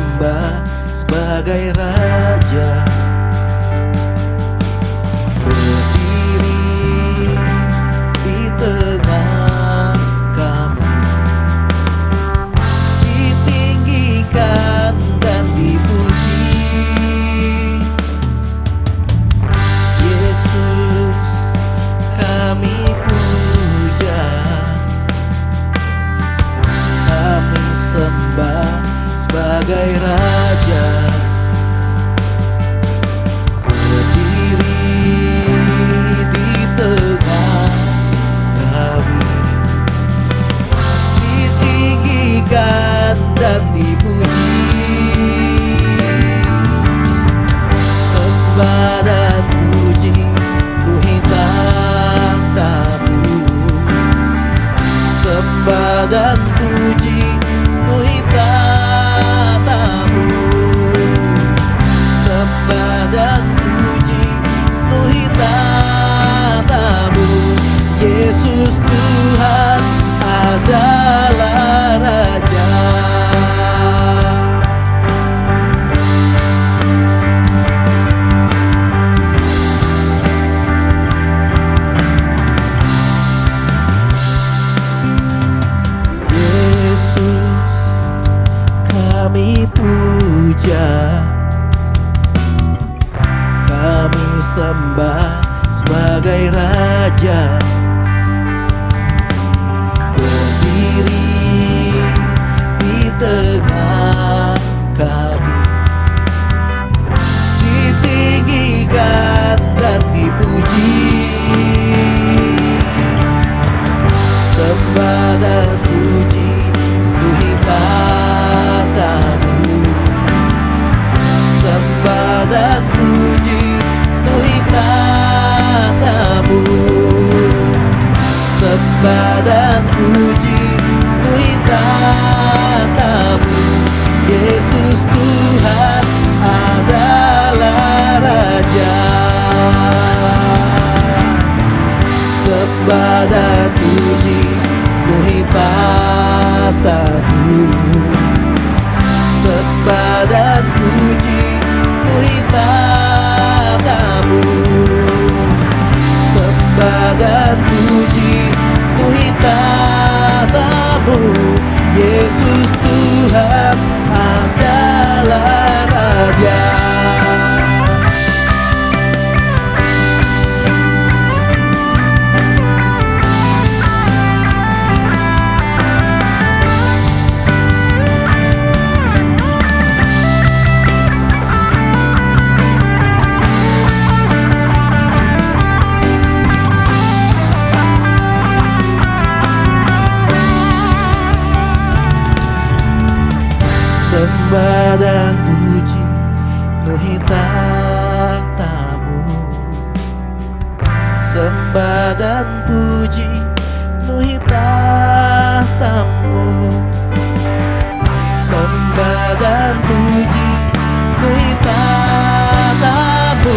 sembah sebagai Raja. Berdiri di tengah kami, ditinggikan dan dipuji. Yesus kami puja, kami sembah sebagai Raja. Berdiri di tengah kami, ditinggikan dan dipuji. Sembah dan puji penuhi tatamu. Sembah dan puji penuhi tatamu. Sembah dan puji penuhi tatamu. Yesus Tuhan adalah Raja. Yesus kami puja, kami sembah sebagai Raja. Berdiri di tengah kami, ditinggikan dan dipuji. Sembah dan puji penuhi tatamu. Sembah dan puji penuhi tatamu. Sembah dan puji penuhi tatamu. Yesus Tuhan adalah Raja. Sembah dan puji penuhi tatamu. Sembah dan puji penuhi tatamu. Sembah dan puji penuhi tatamu. Yesus Tuhan adalah Raja. Sembah dan puji penuhi tatamu. Sembah dan puji penuhi tatamu. Sembah dan puji penuhi tatamu.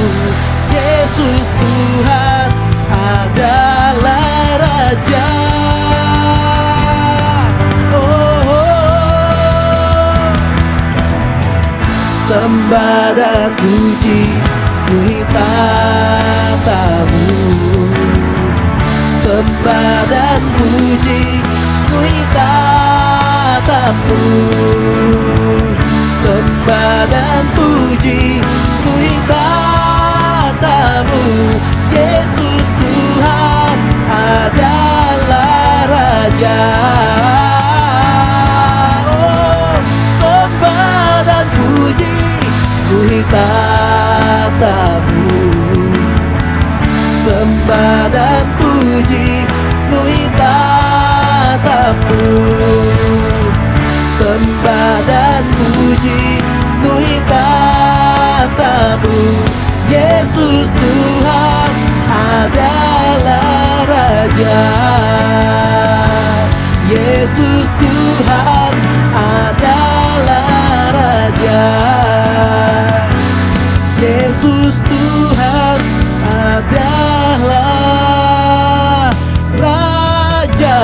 Yesus Tuhan adalah Raja. Sembah dan puji penuhi tatamu. Sembah dan puji penuhi tatamu. Sembah dan puji penuhi tatamu. Yesus Tuhan adalah Raja. Sembah dan puji penuhi tatamu. Sembah dan puji penuhi tatamu. Sembah dan puji penuhi tatamu. Yesus Tuhan adalah Raja. Yesus Tuhan adalah Raja. Yesus Tuhan adalah Raja.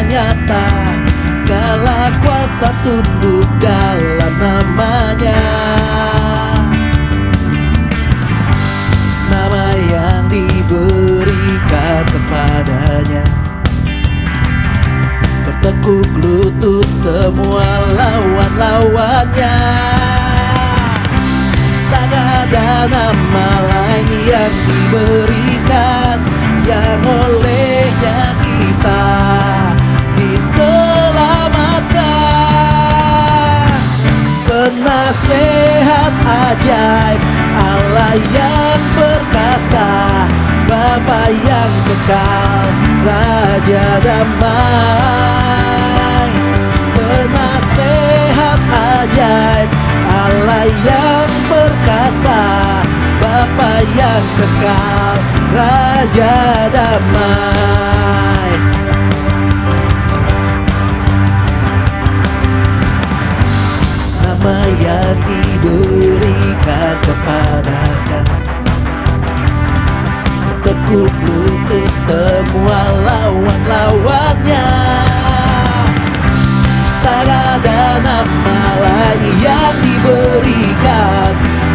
nyata, segala kuasa tunduk dalam namanya. Nama yang diberikan kepadanya, bertekuk lutut semua lawan-lawannya. Tak ada nama lain yang diberikan, yang olehnya kita diselamatkan. Penasehat ajaib, Allah yang perkasa, Bapa yang kekal, Raja damai. Penasehat ajaib, Allah yang perkasa, Bapa yang kekal, Raja damai. Nama yang diberikan kepadanya, bertekuk lutut semua lawan-lawannya. Tak ada nama lain yang diberikan,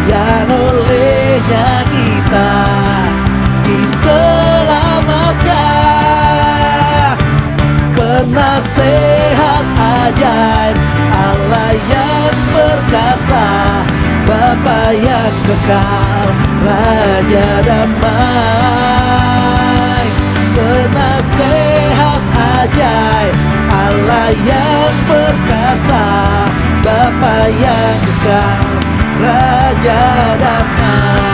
yang olehnya kita diselamatkan. Penasehat ajaib, Allah yang perkasa, Bapa yang kekal, Raja damai. Penasehat ajaib, Allah yang perkasa, Bapa yang kekal, Raja damai.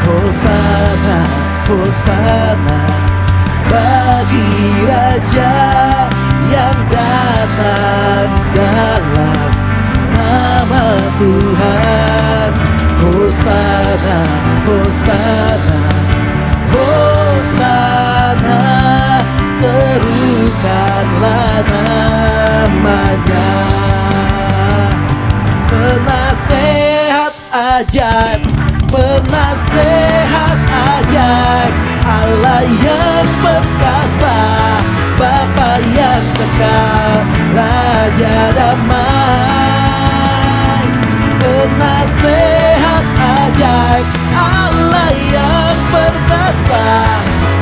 Hosana, Hosana bagi Raja yang datang dalam nama Tuhan. Hosana, Hosana, Hosana, serukanlah namanya. Penasehat ajaib, penasehat ajaib, Allah yang perkasa, Bapa yang kekal, Raja damai. Penasehat ajaib, Allah yang perkasa,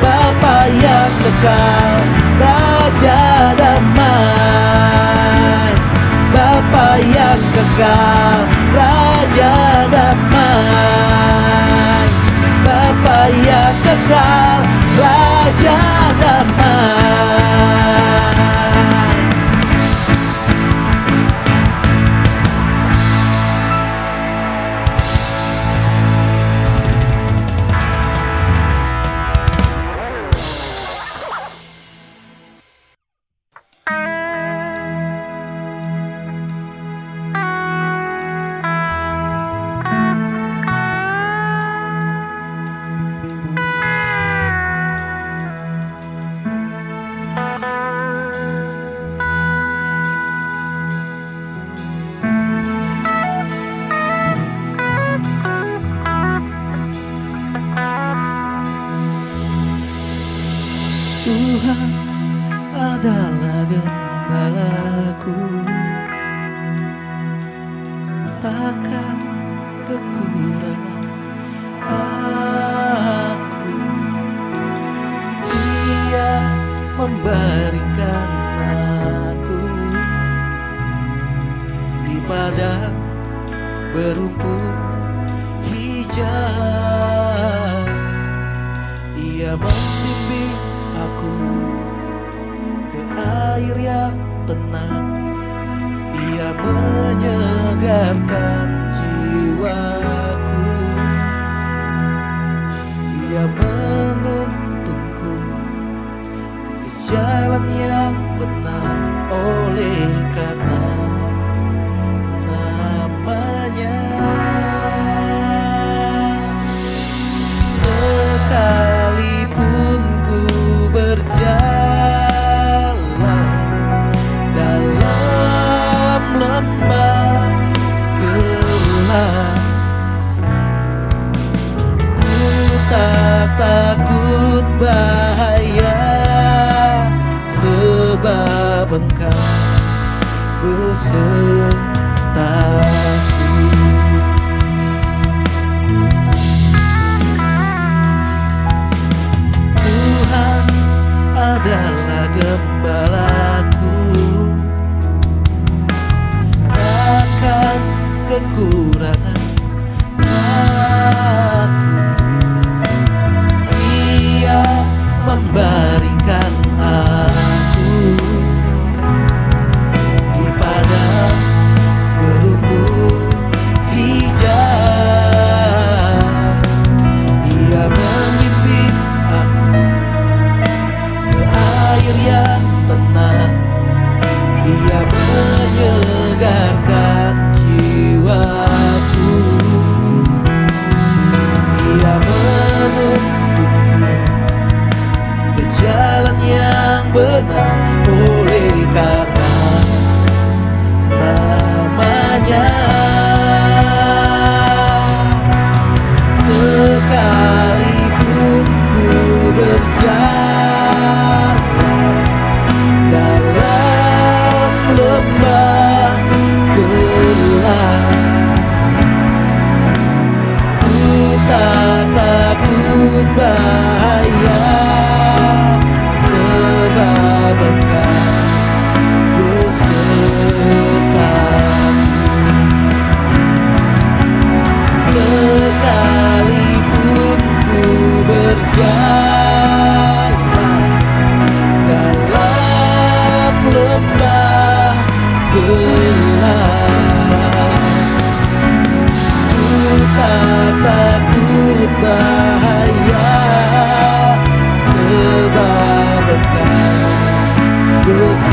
Bapa yang kekal, Raja damai. Bapa yang kekal, Raja damai. Bapa yang kekal, Raja damai. Tuhan adalah gembalaku, takkan kekurangan aku. Dia memberikan aku di padang berumput hijau. Ia membimbing aku ke air yang tenang. Ia menyegarkan jiwaku. Ia menuntunku ke jalan yang benar oleh karena tak takut bahaya, sebab Engkau besertaku. Tuhan adalah gembalaku, takkan kekurangan aku. Ia memberikan aku di padang berumput hijau. Ia memimpin aku ke air yang tenang. Ia menyegarkan jiwaku. Ia menuntunku ke jalan yang benar, oleh karena namanya. Sekalipun ku berjalan dalam lembah gelap, ku tak takut bahaya, sebab Engkau besertaku. Sekalipun ku berjalan dalam lembah gelap, ku tak takut bahaya, sebab Engkau besertaku.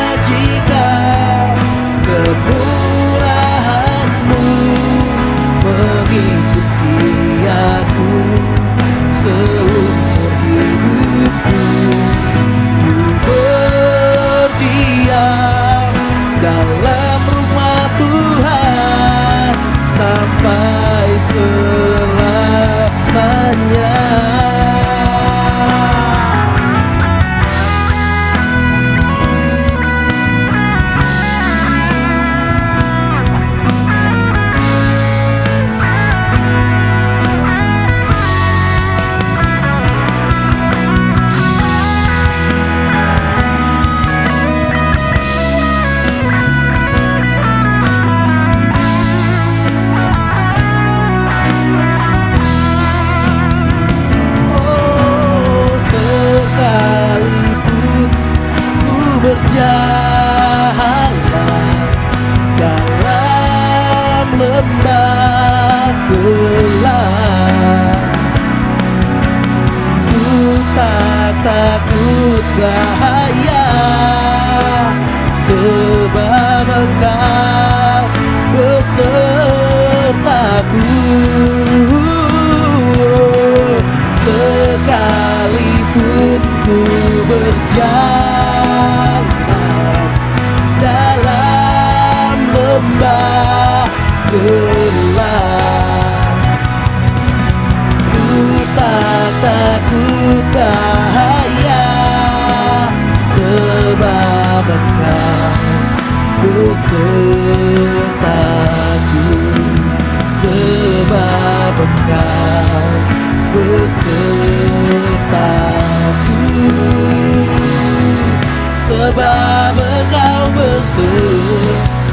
Kebajikan kemurahan-Mu mengikuti aku seumur hidupku. Ku berdiam dalam rumah Tuhan sampai selamanya. Sekalipun ku berjalan dalam lembah gelap, ku tak takut bahaya, sebab Engkau besertaku. Sekalipun ku berjalan dalam lembah gelap, ku tak takut bahaya, sebab Engkau besertaku. Sebab Engkau besertaku. Sebab Engkau besertaku.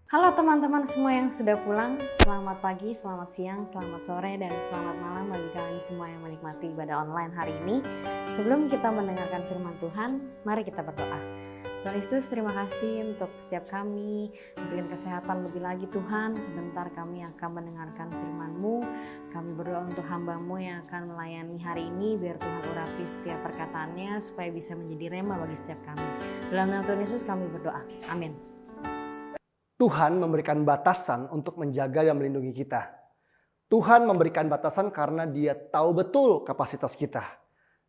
Halo teman-teman semua yang sudah pulang, selamat pagi, selamat siang, selamat sore, dan selamat malam bagi kalian semua yang menikmati ibadah online hari ini. Sebelum kita mendengarkan firman Tuhan, mari kita berdoa. Tuhan Yesus, terima kasih untuk setiap kami, berikan kesehatan lebih lagi Tuhan. Sebentar kami akan mendengarkan firman-Mu. Kami berdoa untuk hamba-Mu yang akan melayani hari ini, biar Tuhan urapi setiap perkataannya supaya bisa menjadi rema bagi setiap kami. Dalam nama Tuhan Yesus kami berdoa. Amin. Tuhan memberikan batasan untuk menjaga dan melindungi kita. Tuhan memberikan batasan karena Dia tahu betul kapasitas kita.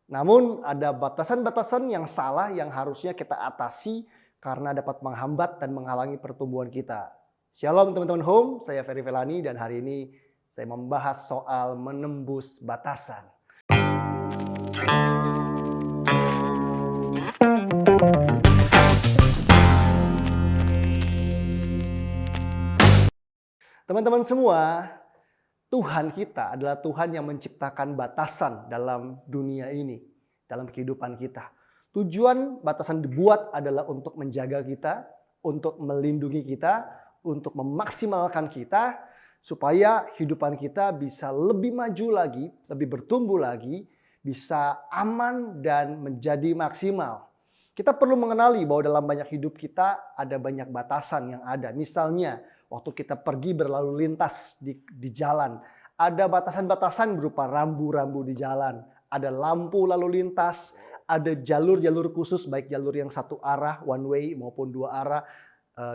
Namun ada batasan-batasan yang salah yang harusnya kita atasi karena dapat menghambat dan menghalangi pertumbuhan kita. Shalom teman-teman home, saya Ferry Velani dan hari ini saya membahas soal menembus batasan. Teman-teman semua, Tuhan kita adalah Tuhan yang menciptakan batasan dalam dunia ini, dalam kehidupan kita. Tujuan batasan dibuat adalah untuk menjaga kita, untuk melindungi kita, untuk memaksimalkan kita, supaya kehidupan kita bisa lebih maju lagi, lebih bertumbuh lagi, bisa aman dan menjadi maksimal. Kita perlu mengenali bahwa dalam banyak hidup kita ada banyak batasan yang ada. Misalnya, waktu kita pergi berlalu lintas di jalan, ada batasan-batasan berupa rambu-rambu di jalan, ada lampu lalu lintas, ada jalur-jalur khusus, baik jalur yang satu arah, one way maupun dua arah.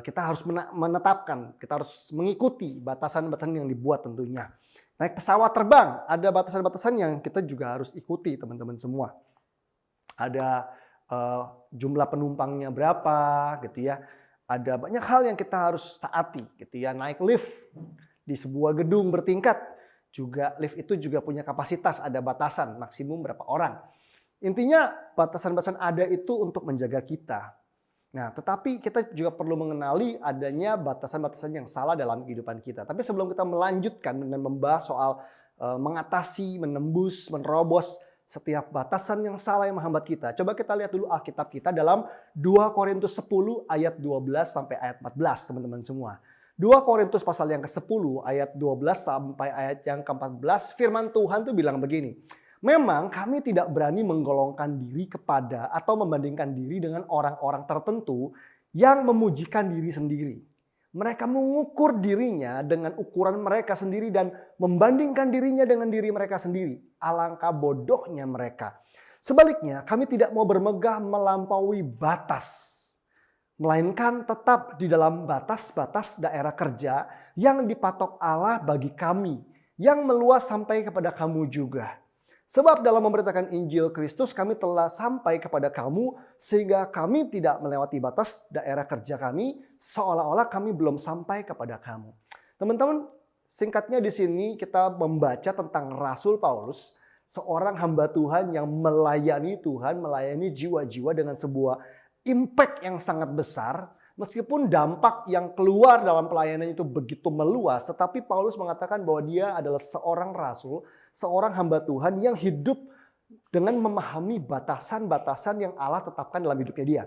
Kita harus menetapkan, kita harus mengikuti batasan-batasan yang dibuat tentunya. Naik pesawat terbang, ada batasan-batasan yang kita juga harus ikuti teman-teman semua. Ada jumlah penumpangnya berapa gitu ya. Ada banyak hal yang kita harus taati gitu ya. Naik lift di sebuah gedung bertingkat, juga lift itu juga punya kapasitas, ada batasan maksimum berapa orang. Intinya batasan-batasan ada itu untuk menjaga kita. Nah, tetapi kita juga perlu mengenali adanya batasan-batasan yang salah dalam kehidupan kita. Tapi sebelum kita melanjutkan dan membahas soal mengatasi, menembus, menerobos setiap batasan yang salah yang menghambat kita, coba kita lihat dulu Alkitab kita dalam 2 Korintus 10 ayat 12 sampai ayat 14 teman-teman semua. 2 Korintus pasal yang ke-10 ayat 12 sampai ayat yang ke-14, firman Tuhan tuh bilang begini. Memang kami tidak berani menggolongkan diri kepada atau membandingkan diri dengan orang-orang tertentu yang memujikan diri sendiri. Mereka mengukur dirinya dengan ukuran mereka sendiri dan membandingkan dirinya dengan diri mereka sendiri. Alangkah bodohnya mereka. Sebaliknya, kami tidak mau bermegah melampaui batas, melainkan tetap di dalam batas-batas daerah kerja yang dipatok Allah bagi kami, yang meluas sampai kepada kamu juga. Sebab dalam memberitakan Injil Kristus kami telah sampai kepada kamu sehingga kami tidak melewati batas daerah kerja kami seolah-olah kami belum sampai kepada kamu. Teman-teman, singkatnya di sini kita membaca tentang Rasul Paulus, seorang hamba Tuhan yang melayani Tuhan, melayani jiwa-jiwa dengan sebuah impact yang sangat besar. Meskipun dampak yang keluar dalam pelayanan itu begitu meluas, tetapi Paulus mengatakan bahwa dia adalah seorang rasul, seorang hamba Tuhan yang hidup dengan memahami batasan-batasan yang Allah tetapkan dalam hidupnya dia.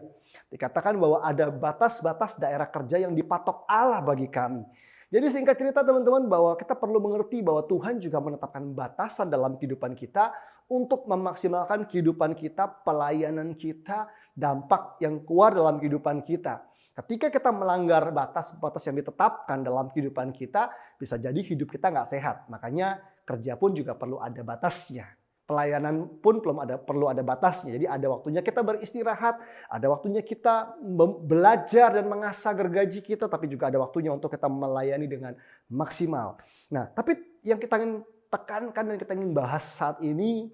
Dikatakan bahwa ada batas-batas daerah kerja yang dipatok Allah bagi kami. Jadi singkat cerita teman-teman, bahwa kita perlu mengerti bahwa Tuhan juga menetapkan batasan dalam kehidupan kita untuk memaksimalkan kehidupan kita, pelayanan kita, dampak yang keluar dalam kehidupan kita. Ketika kita melanggar batas-batas yang ditetapkan dalam kehidupan kita, bisa jadi hidup kita nggak sehat. Makanya kerja pun juga perlu ada batasnya. Pelayanan pun perlu ada batasnya. Jadi ada waktunya kita beristirahat, ada waktunya kita belajar dan mengasah gergaji kita, tapi juga ada waktunya untuk kita melayani dengan maksimal. Nah, tapi yang kita ingin tekankan dan kita ingin bahas saat ini,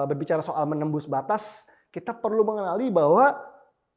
berbicara soal menembus batas, kita perlu mengenali bahwa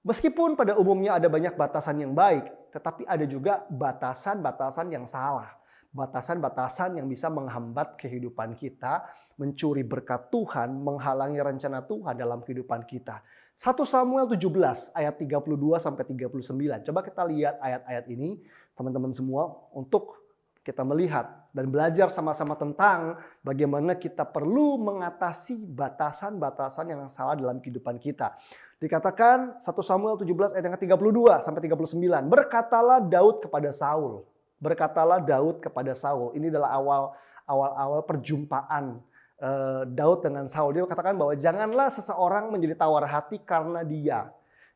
meskipun pada umumnya ada banyak batasan yang baik, tetapi ada juga batasan-batasan yang salah. Batasan-batasan yang bisa menghambat kehidupan kita, mencuri berkat Tuhan, menghalangi rencana Tuhan dalam kehidupan kita. 1 Samuel 17 ayat 32 sampai 39. Coba kita lihat ayat-ayat ini, teman-teman semua, untuk kita melihat dan belajar sama-sama tentang bagaimana kita perlu mengatasi batasan-batasan yang salah dalam kehidupan kita. Dikatakan 1 Samuel 17 ayat yang ke-32 sampai 39. Berkatalah Daud kepada Saul. Berkatalah Daud kepada Saul. Ini adalah awal perjumpaan Daud dengan Saul. Dia katakan bahwa janganlah seseorang menjadi tawar hati karena dia.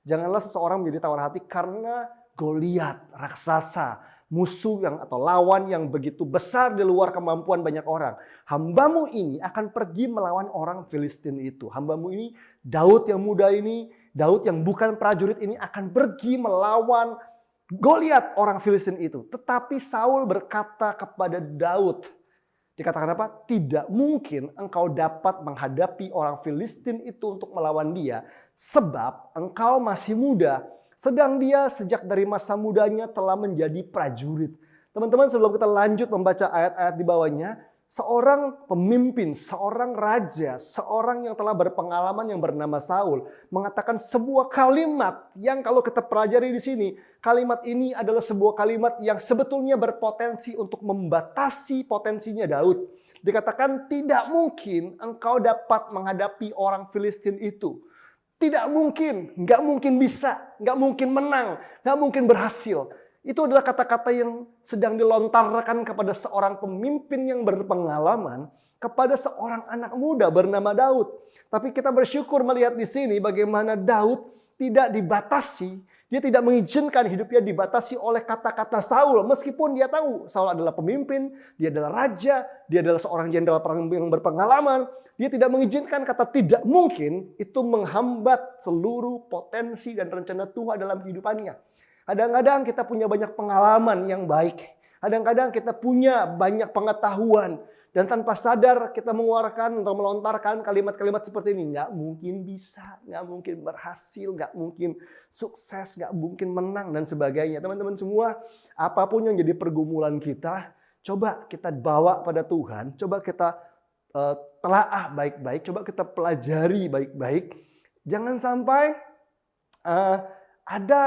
Janganlah seseorang menjadi tawar hati karena Goliat, raksasa, musuh atau lawan yang begitu besar di luar kemampuan banyak orang. Hambamu ini akan pergi melawan orang Filistin itu. Hambamu ini, Daud yang muda ini, Daud yang bukan prajurit ini akan pergi melawan Goliat orang Filistin itu. Tetapi Saul berkata kepada Daud, dikatakan apa? Tidak mungkin engkau dapat menghadapi orang Filistin itu untuk melawan dia, sebab engkau masih muda, sedang dia sejak dari masa mudanya telah menjadi prajurit. Teman-teman, sebelum kita lanjut membaca ayat-ayat di bawahnya, seorang pemimpin, seorang raja, seorang yang telah berpengalaman yang bernama Saul mengatakan sebuah kalimat yang kalau kita pelajari di sini, kalimat ini adalah sebuah kalimat yang sebetulnya berpotensi untuk membatasi potensinya Daud. Dikatakan tidak mungkin engkau dapat menghadapi orang Filistin itu. Tidak mungkin, nggak mungkin bisa, nggak mungkin menang, nggak mungkin berhasil. Itu adalah kata-kata yang sedang dilontarkan kepada seorang pemimpin yang berpengalaman kepada seorang anak muda bernama Daud. Tapi kita bersyukur melihat di sini bagaimana Daud tidak dibatasi, dia tidak mengizinkan hidupnya dibatasi oleh kata-kata Saul. Meskipun dia tahu Saul adalah pemimpin, dia adalah raja, dia adalah seorang jenderal perang yang berpengalaman. Dia tidak mengizinkan kata tidak mungkin itu menghambat seluruh potensi dan rencana Tuhan dalam kehidupannya. Kadang-kadang kita punya banyak pengalaman yang baik. Kadang-kadang kita punya banyak pengetahuan. Dan tanpa sadar kita mengeluarkan atau melontarkan kalimat-kalimat seperti ini. Nggak mungkin bisa, nggak mungkin berhasil, nggak mungkin sukses, nggak mungkin menang dan sebagainya. Teman-teman semua, apapun yang jadi pergumulan kita, coba kita bawa pada Tuhan. Coba kita telaah baik-baik, coba kita pelajari baik-baik. Jangan sampai ada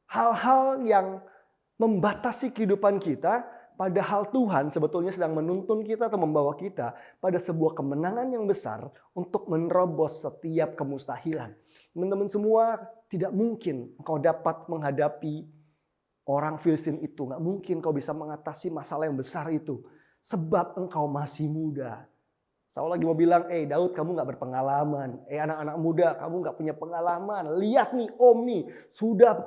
hal-hal yang membatasi kehidupan kita, padahal Tuhan sebetulnya sedang menuntun kita atau membawa kita pada sebuah kemenangan yang besar untuk menerobos setiap kemustahilan. Teman-teman semua, tidak mungkin engkau dapat menghadapi orang Filistin itu. Nggak mungkin kau bisa mengatasi masalah yang besar itu. Sebab engkau masih muda. Saul lagi mau bilang, Daud kamu gak berpengalaman. Anak-anak muda kamu gak punya pengalaman. Lihat nih om nih, sudah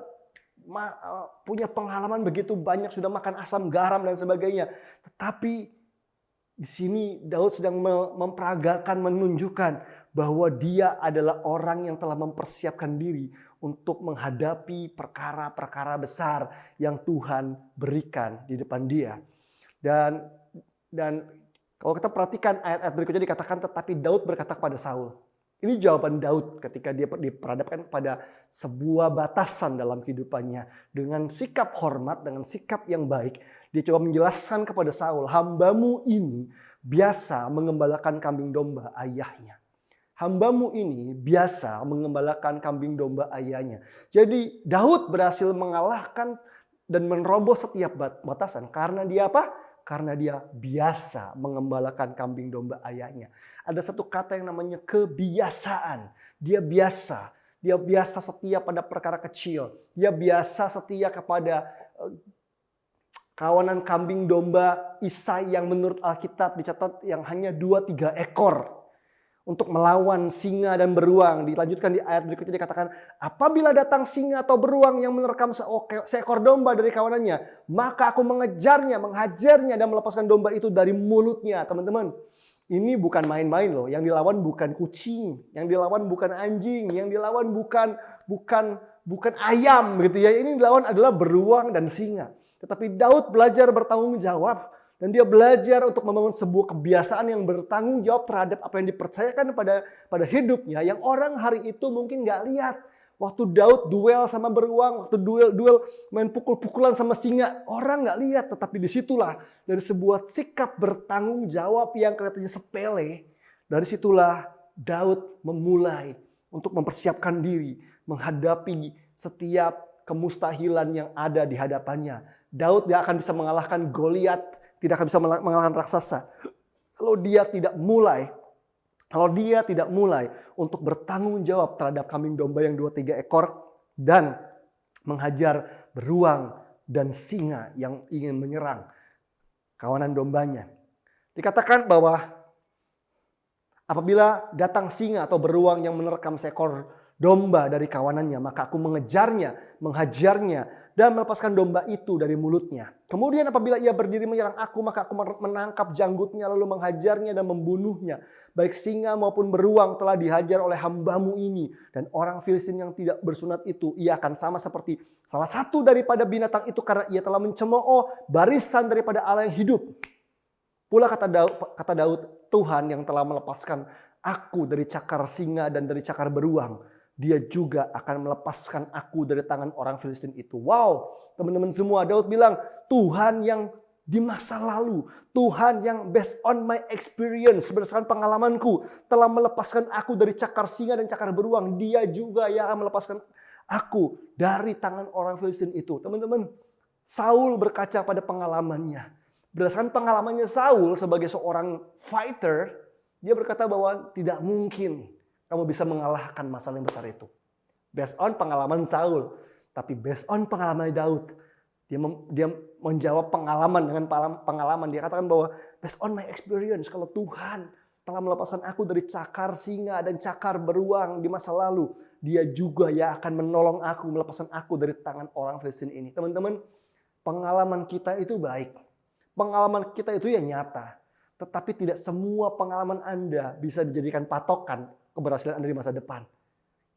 punya pengalaman begitu banyak. Sudah makan asam garam dan sebagainya. Tetapi di sini Daud sedang memperagakan, menunjukkan bahwa dia adalah orang yang telah mempersiapkan diri untuk menghadapi perkara-perkara besar yang Tuhan berikan di depan dia. Dan kalau kita perhatikan ayat-ayat berikutnya dikatakan tetapi Daud berkata kepada Saul. Ini jawaban Daud ketika dia diperhadapkan pada sebuah batasan dalam kehidupannya. Dengan sikap hormat, dengan sikap yang baik. Dia coba menjelaskan kepada Saul, hambamu ini biasa mengembalakan kambing domba ayahnya. Hambamu ini biasa mengembalakan kambing domba ayahnya. Jadi Daud berhasil mengalahkan dan menerobos setiap batasan. Karena dia apa? Karena dia biasa mengembalakan kambing domba ayahnya. Ada satu kata yang namanya kebiasaan. Dia biasa setia pada perkara kecil. Dia biasa setia kepada kawanan kambing domba Isai yang menurut Alkitab dicatat yang hanya 2-3 ekor. Untuk melawan singa dan beruang. Dilanjutkan di ayat berikutnya dikatakan, apabila datang singa atau beruang yang menerkam seekor domba dari kawanannya, maka aku mengejarnya, menghajarnya dan melepaskan domba itu dari mulutnya. Teman-teman, ini bukan main-main loh. Yang dilawan bukan kucing, yang dilawan bukan anjing, yang dilawan bukan ayam gitu ya. Ini dilawan adalah beruang dan singa. Tetapi Daud belajar bertanggung jawab. Dan dia belajar untuk membangun sebuah kebiasaan yang bertanggung jawab terhadap apa yang dipercayakan pada hidupnya. Yang orang hari itu mungkin gak lihat. Waktu Daud duel sama beruang, waktu duel main pukul-pukulan sama singa. Orang gak lihat, tetapi disitulah dari sebuah sikap bertanggung jawab yang kelihatannya sepele. Dari situlah Daud memulai untuk mempersiapkan diri menghadapi setiap kemustahilan yang ada di hadapannya. Daud gak akan bisa mengalahkan Goliat, tidak akan bisa mengalahkan raksasa kalau dia tidak mulai untuk bertanggung jawab terhadap kambing domba yang 2-3 ekor dan menghajar beruang dan singa yang ingin menyerang kawanan dombanya. Dikatakan bahwa apabila datang singa atau beruang yang menerkam seekor domba dari kawanannya, maka aku mengejarnya, menghajarnya, dan melepaskan domba itu dari mulutnya. Kemudian apabila ia berdiri menyerang aku, maka aku menangkap janggutnya lalu menghajarnya dan membunuhnya. Baik singa maupun beruang telah dihajar oleh hambamu ini. Dan orang Filistin yang tidak bersunat itu, ia akan sama seperti salah satu daripada binatang itu karena ia telah mencemooh barisan daripada Allah yang hidup. Pula kata Daud, Tuhan yang telah melepaskan aku dari cakar singa dan dari cakar beruang, dia juga akan melepaskan aku dari tangan orang Filistin itu. Wow, teman-teman semua, Daud bilang Tuhan yang di masa lalu, Tuhan yang based on my experience, berdasarkan pengalamanku, telah melepaskan aku dari cakar singa dan cakar beruang. Dia juga yang akan melepaskan aku dari tangan orang Filistin itu. Teman-teman, Saul berkaca pada pengalamannya. Berdasarkan pengalamannya Saul sebagai seorang fighter, dia berkata bahwa tidak mungkin kamu bisa mengalahkan masalah yang besar itu. Based on pengalaman Saul. Tapi based on pengalaman Daud. Dia menjawab pengalaman dengan pengalaman. Dia katakan bahwa based on my experience. Kalau Tuhan telah melepaskan aku dari cakar singa dan cakar beruang di masa lalu. Dia juga yang akan menolong aku, melepaskan aku dari tangan orang Filistin ini. Teman-teman, pengalaman kita itu baik. Pengalaman kita itu ya nyata. Tetapi tidak semua pengalaman Anda bisa dijadikan patokan keberhasilan Anda di masa depan.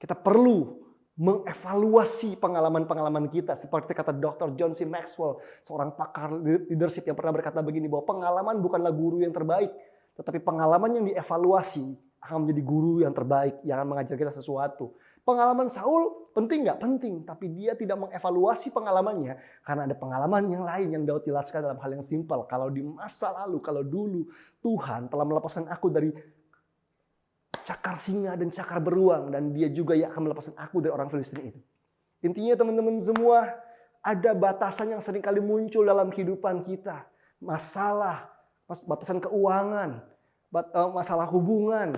Kita perlu mengevaluasi pengalaman-pengalaman kita. Seperti kata Dr. John C. Maxwell, seorang pakar leadership yang pernah berkata begini, bahwa pengalaman bukanlah guru yang terbaik, tetapi pengalaman yang dievaluasi akan menjadi guru yang terbaik, yang akan mengajar kita sesuatu. Pengalaman Saul penting nggak? Penting. Tapi dia tidak mengevaluasi pengalamannya. Karena ada pengalaman yang lain yang Daud jelaskan dalam hal yang simpel. Kalau di masa lalu, kalau dulu Tuhan telah melepaskan aku dari cakar singa dan cakar beruang. Dan dia juga yang akan melepaskan aku dari orang Filistin itu. Intinya teman-teman semua, ada batasan yang seringkali muncul dalam kehidupan kita. Masalah, batasan keuangan, masalah hubungan,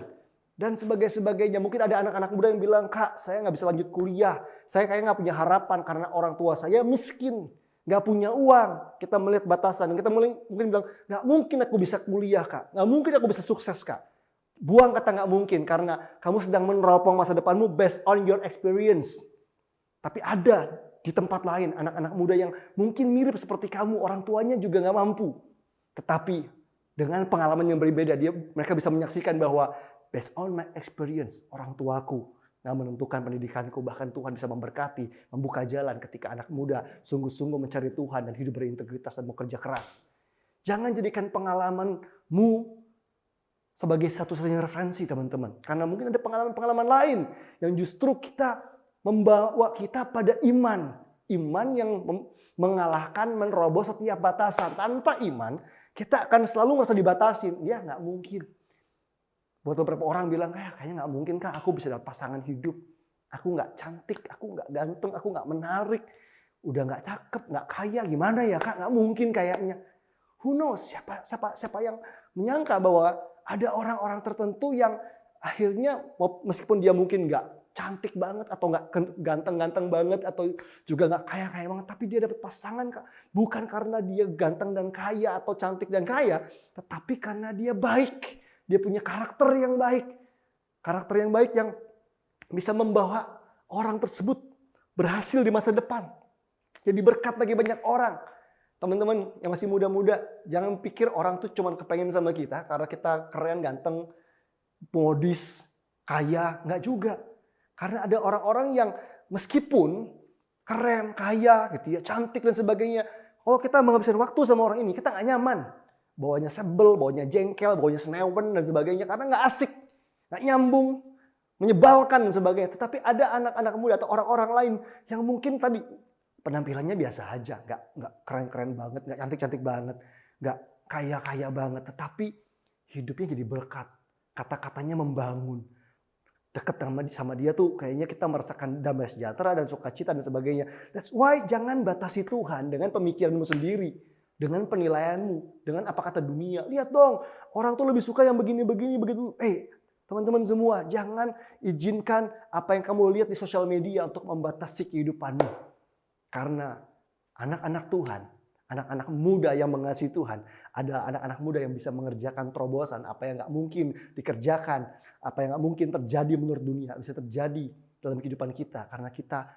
dan sebagainya. Mungkin ada anak-anak muda yang bilang, Kak, saya nggak bisa lanjut kuliah. Saya kayak nggak punya harapan karena orang tua saya miskin. Nggak punya uang. Kita melihat batasan. Kita mungkin bilang, nggak mungkin aku bisa kuliah, Kak. Nggak mungkin aku bisa sukses, Kak. Buang kata nggak mungkin karena kamu sedang meneropong masa depanmu based on your experience. Tapi ada di tempat lain anak-anak muda yang mungkin mirip seperti kamu. Orang tuanya juga nggak mampu. Tetapi dengan pengalaman yang berbeda, mereka bisa menyaksikan bahwa based on my experience, orang tuaku nggak menentukan pendidikanku. Bahkan Tuhan bisa memberkati, membuka jalan ketika anak muda sungguh-sungguh mencari Tuhan dan hidup berintegritas dan bekerja keras. Jangan jadikan pengalamanmu sebagai satu-satunya referensi, teman-teman. Karena mungkin ada pengalaman-pengalaman lain yang justru membawa kita pada iman. Iman yang mengalahkan, menerobos setiap batasan. Tanpa iman, kita akan selalu merasa dibatasin. Ya nggak mungkin. Buat beberapa orang bilang, kayaknya nggak mungkin Kak, aku bisa dapat pasangan hidup. Aku nggak cantik, aku nggak ganteng, aku nggak menarik. Udah nggak cakep, nggak kaya, gimana ya Kak? Nggak mungkin kayaknya. Who knows? Siapa yang menyangka bahwa ada orang-orang tertentu yang akhirnya meskipun dia mungkin nggak cantik banget atau nggak ganteng-ganteng banget atau juga nggak kaya-kaya banget, tapi dia dapat pasangan Kak. Bukan karena dia ganteng dan kaya atau cantik dan kaya, tetapi karena dia baik. Dia punya karakter yang baik. Karakter yang baik yang bisa membawa orang tersebut berhasil di masa depan. Jadi berkat bagi banyak orang. Teman-teman yang masih muda-muda, jangan pikir orang tuh cuma kepengen sama kita karena kita keren, ganteng, modis, kaya. Enggak juga. Karena ada orang-orang yang meskipun keren, kaya, gitu ya, cantik dan sebagainya, kalau kita menghabiskan waktu sama orang ini, kita nggak nyaman. Bawanya sebel, bawanya jengkel, bawanya senewen dan sebagainya. Karena nggak asik, nggak nyambung, menyebalkan dan sebagainya. Tetapi ada anak-anak muda atau orang-orang lain yang mungkin tadi penampilannya biasa aja. Nggak keren-keren banget, nggak cantik-cantik banget, nggak kaya-kaya banget. Tetapi hidupnya jadi berkat. Kata-katanya membangun. Dekat sama dia tuh kayaknya kita merasakan damai sejahtera dan sukacita dan sebagainya. That's why jangan batasi Tuhan dengan pemikiranmu sendiri. Dengan penilaianmu, dengan apa kata dunia. Lihat dong, orang tuh lebih suka yang begini-begini, begitu. Teman-teman semua, jangan izinkan apa yang kamu lihat di sosial media untuk membatasi kehidupanmu. Karena anak-anak Tuhan, anak-anak muda yang mengasihi Tuhan, adalah anak-anak muda yang bisa mengerjakan terobosan. Apa yang nggak mungkin dikerjakan, apa yang nggak mungkin terjadi menurut dunia, bisa terjadi dalam kehidupan kita karena kita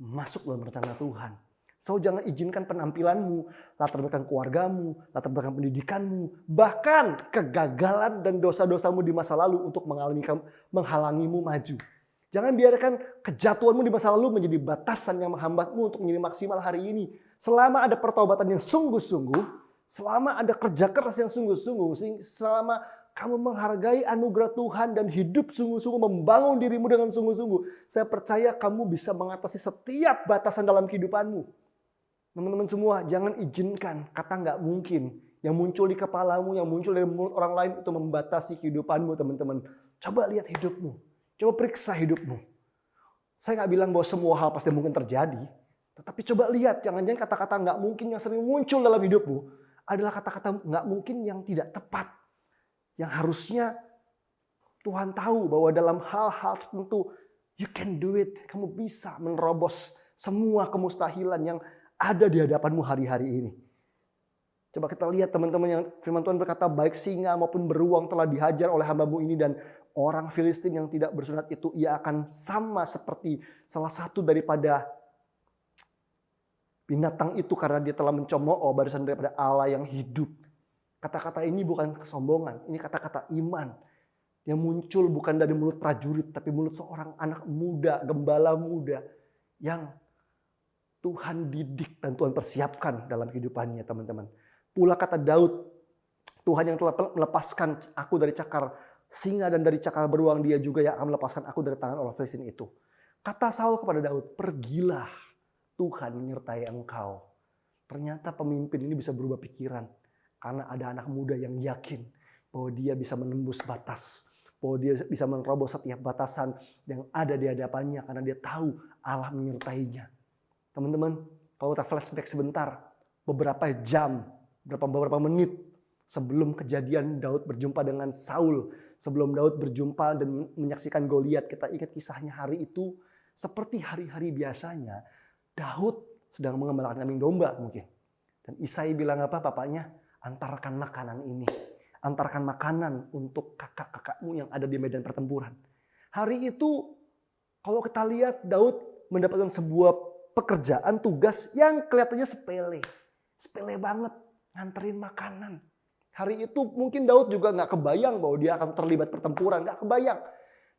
masuk dalam rencana Tuhan. So jangan izinkan penampilanmu, latar belakang keluargamu, latar belakang pendidikanmu, bahkan kegagalan dan dosa-dosamu di masa lalu untuk menghalangimu maju. Jangan biarkan kejatuhanmu di masa lalu menjadi batasan yang menghambatmu untuk menjadi maksimal hari ini. Selama ada pertobatan yang sungguh-sungguh, selama ada kerja keras yang sungguh-sungguh, selama kamu menghargai anugerah Tuhan dan hidup sungguh-sungguh, membangun dirimu dengan sungguh-sungguh, saya percaya kamu bisa mengatasi setiap batasan dalam kehidupanmu. Teman-teman semua, jangan izinkan kata nggak mungkin yang muncul di kepalamu, yang muncul dari mulut orang lain itu membatasi kehidupanmu, teman-teman. Coba lihat hidupmu. Coba periksa hidupmu. Saya nggak bilang bahwa semua hal pasti mungkin terjadi. Tetapi coba lihat, jangan-jangan kata-kata nggak mungkin yang sering muncul dalam hidupmu adalah kata-kata nggak mungkin yang tidak tepat. Yang harusnya Tuhan tahu bahwa dalam hal-hal tertentu, you can do it. Kamu bisa menerobos semua kemustahilan yang ada di hadapanmu hari-hari ini. Coba kita lihat teman-teman, yang firman Tuhan berkata, baik singa maupun beruang telah dihajar oleh hamba-Mu ini, dan orang Filistin yang tidak bersunat itu, ia akan sama seperti salah satu daripada binatang itu karena dia telah mencemooh barisan daripada Allah yang hidup. Kata-kata ini bukan kesombongan, ini kata-kata iman yang muncul bukan dari mulut prajurit, tapi mulut seorang anak muda, gembala muda yang Tuhan didik dan Tuhan persiapkan dalam kehidupannya, teman-teman. Pula kata Daud, Tuhan yang telah melepaskan aku dari cakar singa dan dari cakar beruang, dia juga yang akan melepaskan aku dari tangan orang Filistin itu. Kata Saul kepada Daud, pergilah, Tuhan menyertai engkau. Ternyata pemimpin ini bisa berubah pikiran karena ada anak muda yang yakin bahwa dia bisa menembus batas, bahwa dia bisa menerobos setiap batasan yang ada di hadapannya karena dia tahu Allah menyertainya. Teman-teman, kalau kita flashback sebentar, beberapa jam, beberapa menit sebelum kejadian Daud berjumpa dengan Saul, sebelum Daud berjumpa dan menyaksikan Goliat, kita ingat kisahnya hari itu seperti hari-hari biasanya. Daud sedang mengembalakan kambing domba mungkin. Dan Isai bilang apa bapaknya? Antarkan makanan ini. Antarkan makanan untuk kakak-kakakmu yang ada di medan pertempuran. Hari itu kalau kita lihat Daud mendapatkan sebuah pekerjaan, tugas yang kelihatannya sepele. Sepele banget, nganterin makanan. Hari itu mungkin Daud juga nggak kebayang bahwa dia akan terlibat pertempuran. Nggak kebayang.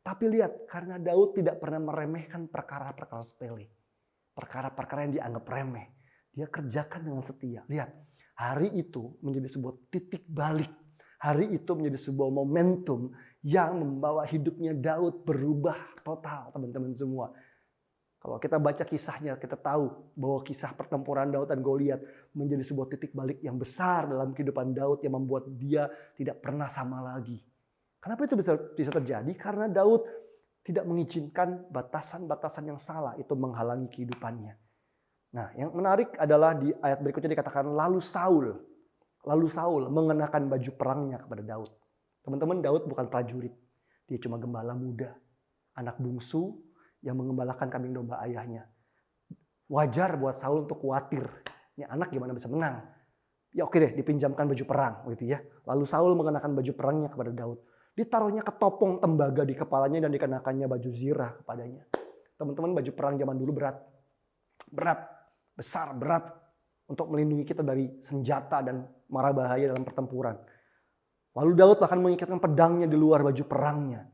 Tapi lihat, karena Daud tidak pernah meremehkan perkara-perkara sepele. Perkara-perkara yang dianggap remeh. Dia kerjakan dengan setia. Lihat, hari itu menjadi sebuah titik balik. Hari itu menjadi sebuah momentum yang membawa hidupnya Daud berubah total, teman-teman semua. Kalau kita baca kisahnya, kita tahu bahwa kisah pertempuran Daud dan Goliat menjadi sebuah titik balik yang besar dalam kehidupan Daud yang membuat dia tidak pernah sama lagi. Kenapa itu bisa terjadi? Karena Daud tidak mengizinkan batasan-batasan yang salah itu menghalangi kehidupannya. Nah, yang menarik adalah di ayat berikutnya dikatakan, lalu Saul mengenakan baju perangnya kepada Daud. Teman-teman, Daud bukan prajurit. Dia cuma gembala muda, anak bungsu yang mengembalakan kambing domba ayahnya. Wajar buat Saul untuk khawatir. Ini anak gimana bisa menang? Ya oke deh, dipinjamkan baju perang gitu ya. Lalu Saul mengenakan baju perangnya kepada Daud. Ditaruhnya ketopong tembaga di kepalanya dan dikenakannya baju zirah kepadanya. Teman-teman, baju perang zaman dulu berat. Besar, berat. Untuk melindungi kita dari senjata dan mara bahaya dalam pertempuran. Lalu Daud bahkan mengikatkan pedangnya di luar baju perangnya.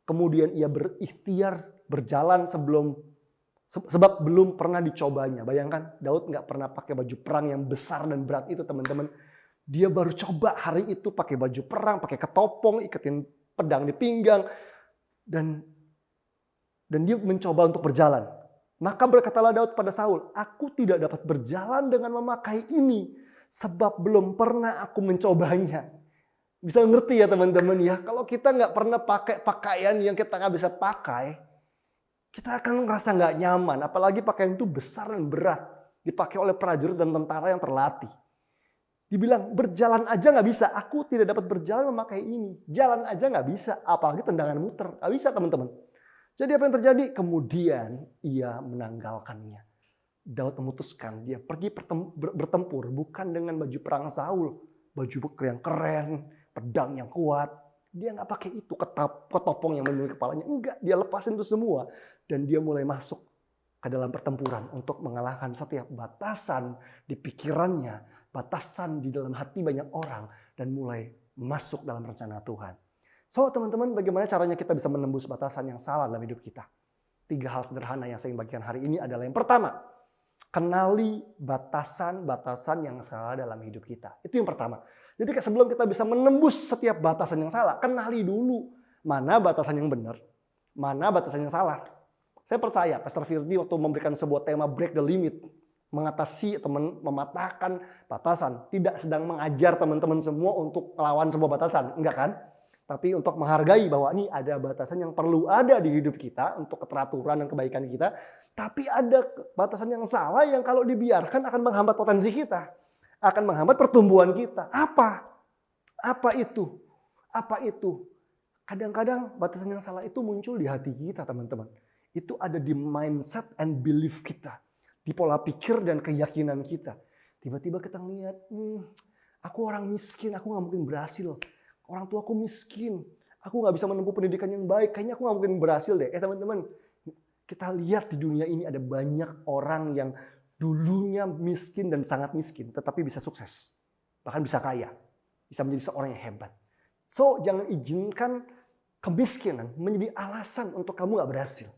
Kemudian ia berikhtiar berjalan sebab belum pernah dicobanya. Bayangkan, Daud nggak pernah pakai baju perang yang besar dan berat itu, teman-teman. Dia baru coba hari itu pakai baju perang, pakai ketopong, iketin pedang di pinggang. Dan dia mencoba untuk berjalan. Maka berkatalah Daud pada Saul, aku tidak dapat berjalan dengan memakai ini, sebab belum pernah aku mencobanya. Bisa ngerti ya teman-teman ya, kalau kita nggak pernah pakai pakaian yang kita nggak bisa pakai, kita akan ngerasa nggak nyaman. Apalagi pakaian itu besar dan berat, dipakai oleh prajurit dan tentara yang terlatih. Dibilang berjalan aja nggak bisa, aku tidak dapat berjalan memakai ini. Jalan aja nggak bisa, apalagi tendangan muter, nggak bisa teman-teman. Jadi apa yang terjadi? Kemudian ia menanggalkannya. Daud memutuskan dia pergi bertempur bukan dengan baju perang Saul, baju yang keren, pedang yang kuat, Dia nggak pakai itu ketopong yang melindungi kepalanya. Enggak, dia lepasin itu semua. Dan dia mulai masuk ke dalam pertempuran untuk mengalahkan setiap batasan di pikirannya, batasan di dalam hati banyak orang, dan mulai masuk dalam rencana Tuhan. So teman-teman, bagaimana caranya kita bisa menembus batasan yang salah dalam hidup kita? 3 hal sederhana yang saya ingin bagikan hari ini adalah yang pertama, kenali batasan-batasan yang salah dalam hidup kita. Itu yang pertama. Jadi sebelum kita bisa menembus setiap batasan yang salah, kenali dulu mana batasan yang benar, mana batasan yang salah. Saya percaya Pastor Firdi waktu memberikan sebuah tema break the limit, mengatasi atau mematahkan batasan, tidak sedang mengajar teman-teman semua untuk melawan sebuah batasan, enggak kan? Tapi untuk menghargai bahwa ini ada batasan yang perlu ada di hidup kita untuk keteraturan dan kebaikan kita. Tapi ada batasan yang salah yang kalau dibiarkan akan menghambat potensi kita. Akan menghambat pertumbuhan kita. Apa? Apa itu? Apa itu? Kadang-kadang batasan yang salah itu muncul di hati kita, teman-teman. Itu ada di mindset and belief kita. Di pola pikir dan keyakinan kita. Tiba-tiba kita ngeliat, aku orang miskin, aku gak mungkin berhasil. Orang tua aku miskin, aku nggak bisa menempuh pendidikan yang baik, kayaknya aku nggak mungkin berhasil deh. Teman-teman, kita lihat di dunia ini ada banyak orang yang dulunya miskin dan sangat miskin, tetapi bisa sukses, bahkan bisa kaya, bisa menjadi seorang yang hebat. So, jangan izinkan kemiskinan menjadi alasan untuk kamu nggak berhasil.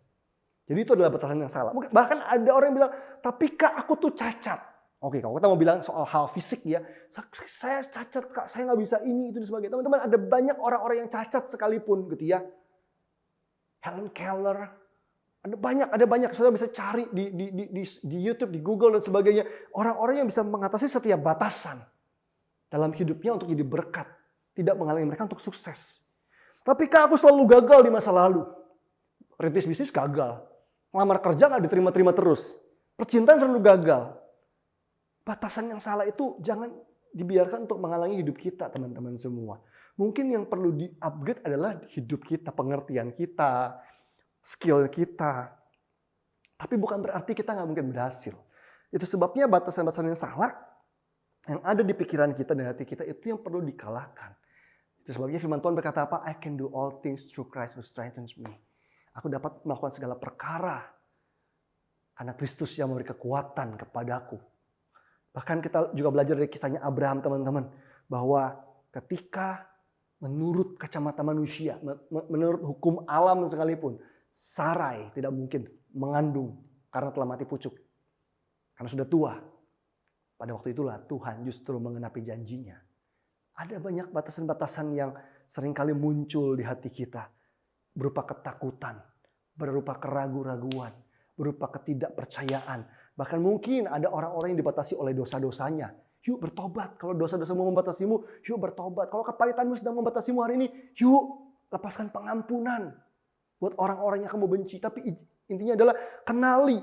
Jadi itu adalah batasan yang salah. Bahkan ada orang yang bilang, tapi Kak, aku tuh cacat. Oke, kalau kita mau bilang soal hal fisik ya, saya cacat Kak, saya nggak bisa ini, itu dan sebagainya. Teman-teman, ada banyak orang-orang yang cacat sekalipun gitu ya. Helen Keller, ada banyak. Saudara bisa cari di YouTube, di Google dan sebagainya. Orang-orang yang bisa mengatasi setiap batasan dalam hidupnya untuk jadi berkat. Tidak menghalangi mereka untuk sukses. Tapi Kak, aku selalu gagal di masa lalu. Rintis bisnis gagal. Ngelamar kerja nggak diterima-terima terus. Percintaan selalu gagal. Batasan yang salah itu jangan dibiarkan untuk menghalangi hidup kita, teman-teman semua. Mungkin yang perlu di-upgrade adalah hidup kita, pengertian kita, skill kita. Tapi bukan berarti kita nggak mungkin berhasil. Itu sebabnya batasan-batasan yang salah yang ada di pikiran kita dan hati kita itu yang perlu dikalahkan. Itu sebabnya firman Tuhan berkata apa? I can do all things through Christ who strengthens me. Aku dapat melakukan segala perkara karena Kristus yang memberi kekuatan kepadaku. Bahkan kita juga belajar dari kisahnya Abraham, teman-teman. Bahwa ketika menurut kacamata manusia, menurut hukum alam sekalipun, Sarai tidak mungkin mengandung karena telah mati pucuk. Karena sudah tua. Pada waktu itulah Tuhan justru mengenapi janjinya. Ada banyak batasan-batasan yang seringkali muncul di hati kita. Berupa ketakutan, berupa keraguan-raguan, berupa ketidakpercayaan. Bahkan mungkin ada orang-orang yang dibatasi oleh dosa-dosanya. Yuk bertobat. Kalau dosa-dosamu membatasimu, yuk bertobat. Kalau kepahitanmu sedang membatasimu hari ini, yuk lepaskan pengampunan. Buat orang-orang yang kamu benci. Tapi intinya adalah kenali.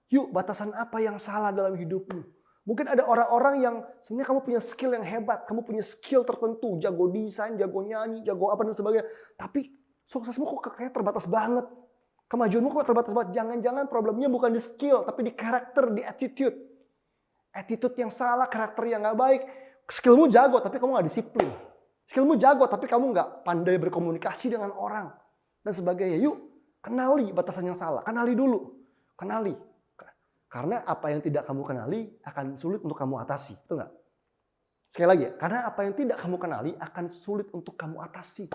Yuk batasan apa yang salah dalam hidupmu. Mungkin ada orang-orang yang sebenarnya kamu punya skill yang hebat. Kamu punya skill tertentu. Jago desain, jago nyanyi, jago apa dan sebagainya. Tapi suksesmu kok kayak terbatas banget. Kemajuanmu kok terbatas banget. Jangan-jangan problemnya bukan di skill, tapi di karakter, di attitude. Attitude yang salah, karakter yang gak baik. Skillmu jago, tapi kamu gak disiplin. Skillmu jago, tapi kamu gak pandai berkomunikasi dengan orang. Dan sebagainya. Yuk, kenali batasan yang salah. Kenali dulu. Kenali. Karena apa yang tidak kamu kenali akan sulit untuk kamu atasi. Betul gak? Sekali lagi, karena apa yang tidak kamu kenali akan sulit untuk kamu atasi.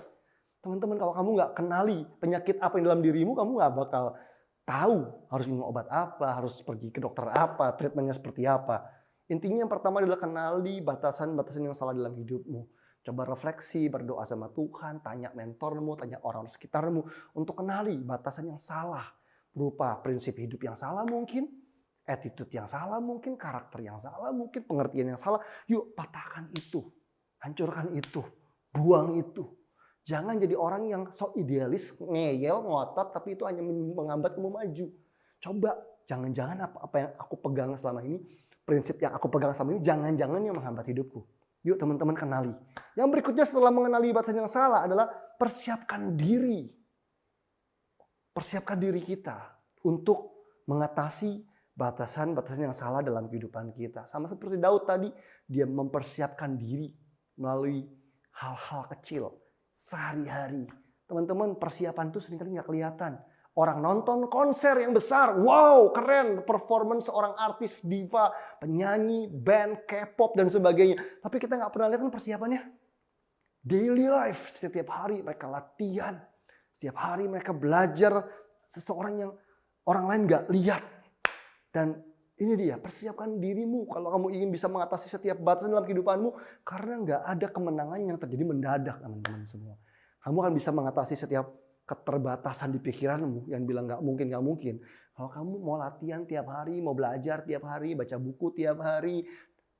Teman-teman, kalau kamu nggak kenali penyakit apa yang dalam dirimu, kamu nggak bakal tahu harus minum obat apa, harus pergi ke dokter apa, treatmentnya seperti apa. Intinya yang pertama adalah kenali batasan-batasan yang salah dalam hidupmu. Coba refleksi, berdoa sama Tuhan, tanya mentormu, tanya orang sekitarmu untuk kenali batasan yang salah. Berupa prinsip hidup yang salah mungkin, attitude yang salah mungkin, karakter yang salah mungkin, pengertian yang salah. Yuk patahkan itu, hancurkan itu, buang itu. Jangan jadi orang yang sok idealis, ngeyel, ngotot, tapi itu hanya menghambat kamu maju. Coba, jangan-jangan apa yang aku pegang selama ini, prinsip yang aku pegang selama ini, jangan-jangan yang menghambat hidupku. Yuk teman-teman kenali. Yang berikutnya setelah mengenali batasan yang salah adalah persiapkan diri. Persiapkan diri kita untuk mengatasi batasan-batasan yang salah dalam kehidupan kita. Sama seperti Daud tadi, dia mempersiapkan diri melalui hal-hal kecil. sehari-hari. Teman-teman, persiapan itu seringkali nggak kelihatan. Orang nonton konser yang besar, wow keren, performance seorang artis, diva, penyanyi, band, K-pop dan sebagainya. Tapi kita nggak pernah lihat kan persiapannya. Daily life, setiap hari mereka latihan, setiap hari mereka belajar seseorang yang orang lain nggak lihat. Dan ini dia, persiapkan dirimu kalau kamu ingin bisa mengatasi setiap batasan dalam kehidupanmu, karena nggak ada kemenangan yang terjadi mendadak, teman-teman semua. Kamu akan bisa mengatasi setiap keterbatasan di pikiranmu yang bilang nggak mungkin, nggak mungkin. Kalau kamu mau latihan tiap hari, mau belajar tiap hari, baca buku tiap hari,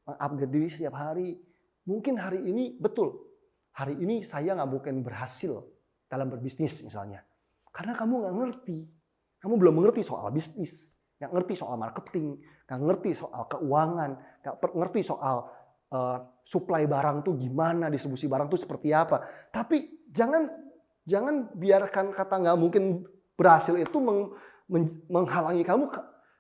upgrade diri setiap hari. Mungkin hari ini, betul, hari ini saya nggak mungkin berhasil dalam berbisnis misalnya. Karena kamu nggak ngerti. Kamu belum mengerti soal bisnis, nggak ngerti soal marketing, nggak ngerti soal keuangan, nggak ngerti soal supply barang tuh gimana, distribusi barang tuh seperti apa. Tapi jangan biarkan kata nggak mungkin berhasil itu menghalangi kamu,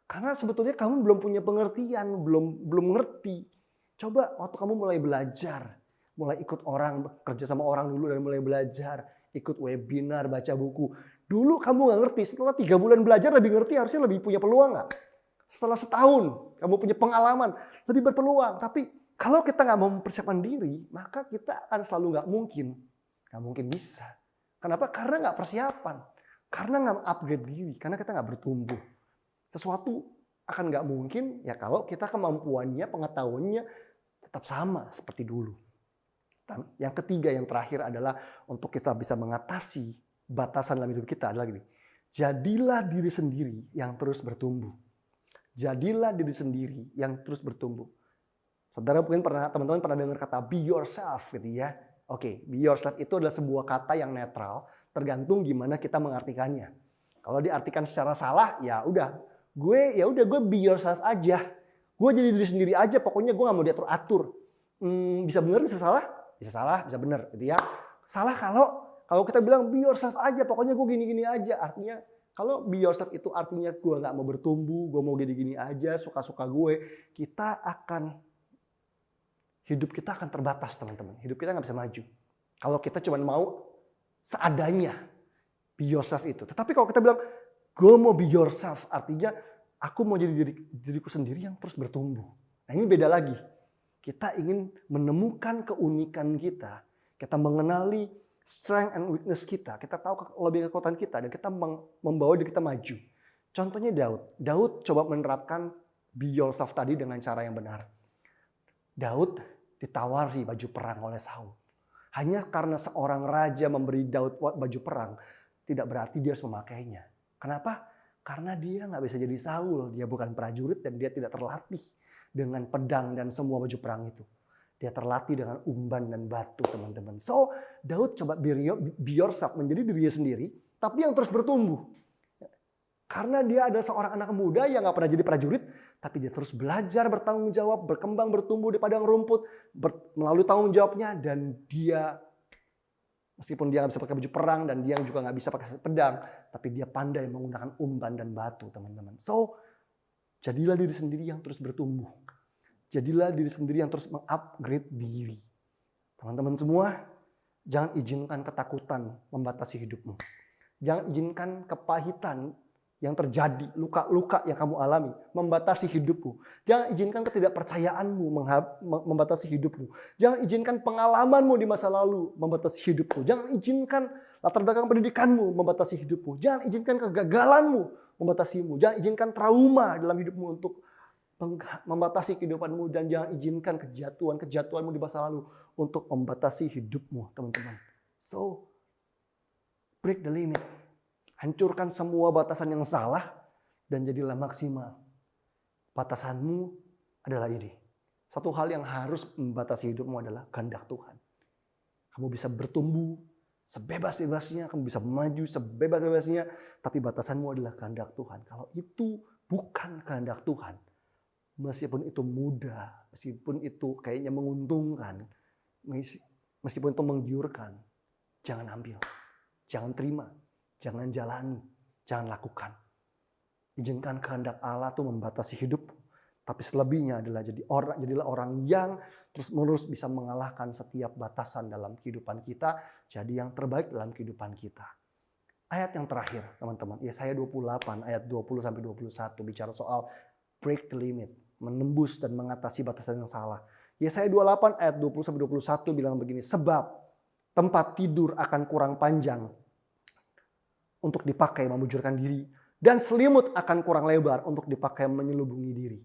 karena sebetulnya kamu belum punya pengertian, belum ngerti. Coba waktu kamu mulai belajar, mulai ikut orang, kerja sama orang dulu dan mulai belajar, ikut webinar, baca buku. Dulu kamu nggak ngerti, setelah 3 bulan belajar lebih ngerti, harusnya lebih punya peluang nggak? Setelah setahun kamu punya pengalaman, lebih berpeluang. Tapi kalau kita nggak mau mempersiapkan diri, maka kita akan selalu nggak mungkin bisa. Kenapa? Karena nggak persiapan, karena nggak upgrade diri, karena kita nggak bertumbuh. Sesuatu akan nggak mungkin ya kalau kita kemampuannya, pengetahuannya tetap sama seperti dulu. Dan yang ketiga, yang terakhir adalah untuk kita bisa mengatasi batasan dalam hidup kita adalah gini. Jadilah diri sendiri yang terus bertumbuh. Jadilah diri sendiri yang terus bertumbuh. Saudara mungkin teman-teman pernah dengar kata be yourself gitu ya. Oke, be yourself itu adalah sebuah kata yang netral, tergantung gimana kita mengartikannya. Kalau diartikan secara salah, ya udah gue be yourself aja. Gue jadi diri sendiri aja, pokoknya gue nggak mau diatur-atur. Bisa bener, bisa salah, bisa bener gitu ya. Salah kalau kita bilang be yourself aja, pokoknya gue gini-gini aja. Artinya kalau be yourself itu artinya gue nggak mau bertumbuh, gue mau gini-gini aja, suka-suka gue. Hidup kita akan terbatas, teman-teman. Hidup kita nggak bisa maju. Kalau kita cuma mau seadanya be yourself itu. Tetapi kalau kita bilang gue mau be yourself, artinya aku mau jadi diriku sendiri yang terus bertumbuh. Nah ini beda lagi. Kita ingin menemukan keunikan kita. Kita mengenali strength and weakness kita. Kita tahu kelebihan kekuatan kita dan kita membawa diri kita maju. Contohnya Daud. Daud coba menerapkan be yourself tadi dengan cara yang benar. Daud ditawari baju perang oleh Saul. Hanya karena seorang raja memberi Daud baju perang, tidak berarti dia harus memakainya. Kenapa? Karena dia nggak bisa jadi Saul. Dia bukan prajurit dan dia tidak terlatih dengan pedang dan semua baju perang itu. Dia terlatih dengan umban dan batu, teman-teman. So, Daud coba be yourself, menjadi dirinya sendiri, tapi yang terus bertumbuh. Karena dia ada seorang anak muda yang nggak pernah jadi prajurit, tapi dia terus belajar, bertanggung jawab, berkembang, bertumbuh di padang rumput, melalui tanggung jawabnya, dan dia, meskipun dia nggak bisa pakai baju perang, dan dia juga nggak bisa pakai pedang, tapi dia pandai menggunakan umban dan batu, teman-teman. So, jadilah diri sendiri yang terus bertumbuh. Jadilah diri sendiri yang terus mengupgrade diri. Teman-teman semua, jangan izinkan ketakutan membatasi hidupmu. Jangan izinkan kepahitan yang terjadi, luka-luka yang kamu alami, membatasi hidupmu. Jangan izinkan ketidakpercayaanmu membatasi hidupmu. Jangan izinkan pengalamanmu di masa lalu membatasi hidupmu. Jangan izinkan latar belakang pendidikanmu membatasi hidupmu. Jangan izinkan kegagalanmu membatasimu. Jangan izinkan trauma dalam hidupmu untuk membatasi kehidupanmu. Dan jangan izinkan kejatuhanmu di masa lalu untuk membatasi hidupmu, teman-teman. So, break the limit. Hancurkan semua batasan yang salah dan jadilah maksimal. Batasanmu adalah ini. Satu hal yang harus membatasi hidupmu adalah kehendak Tuhan. Kamu bisa bertumbuh sebebas-bebasnya, kamu bisa maju sebebas-bebasnya, tapi batasanmu adalah kehendak Tuhan. Kalau itu bukan kehendak Tuhan, meskipun itu mudah, meskipun itu kayaknya menguntungkan, meskipun itu menggiurkan, jangan ambil, jangan terima. Jangan jalani, jangan lakukan. Izinkan kehendak Allah itu membatasi hidupmu. Tapi selebihnya adalah jadilah orang yang terus-menerus bisa mengalahkan setiap batasan dalam kehidupan kita. jadi yang terbaik dalam kehidupan kita. Ayat yang terakhir, teman-teman, Yesaya 28 ayat 20-21 bicara soal break the limit, menembus dan mengatasi batasan yang salah. Yesaya 28 ayat 20-21 bilang begini, sebab tempat tidur akan kurang panjang untuk dipakai memujurkan diri, dan selimut akan kurang lebar untuk dipakai menyelubungi diri.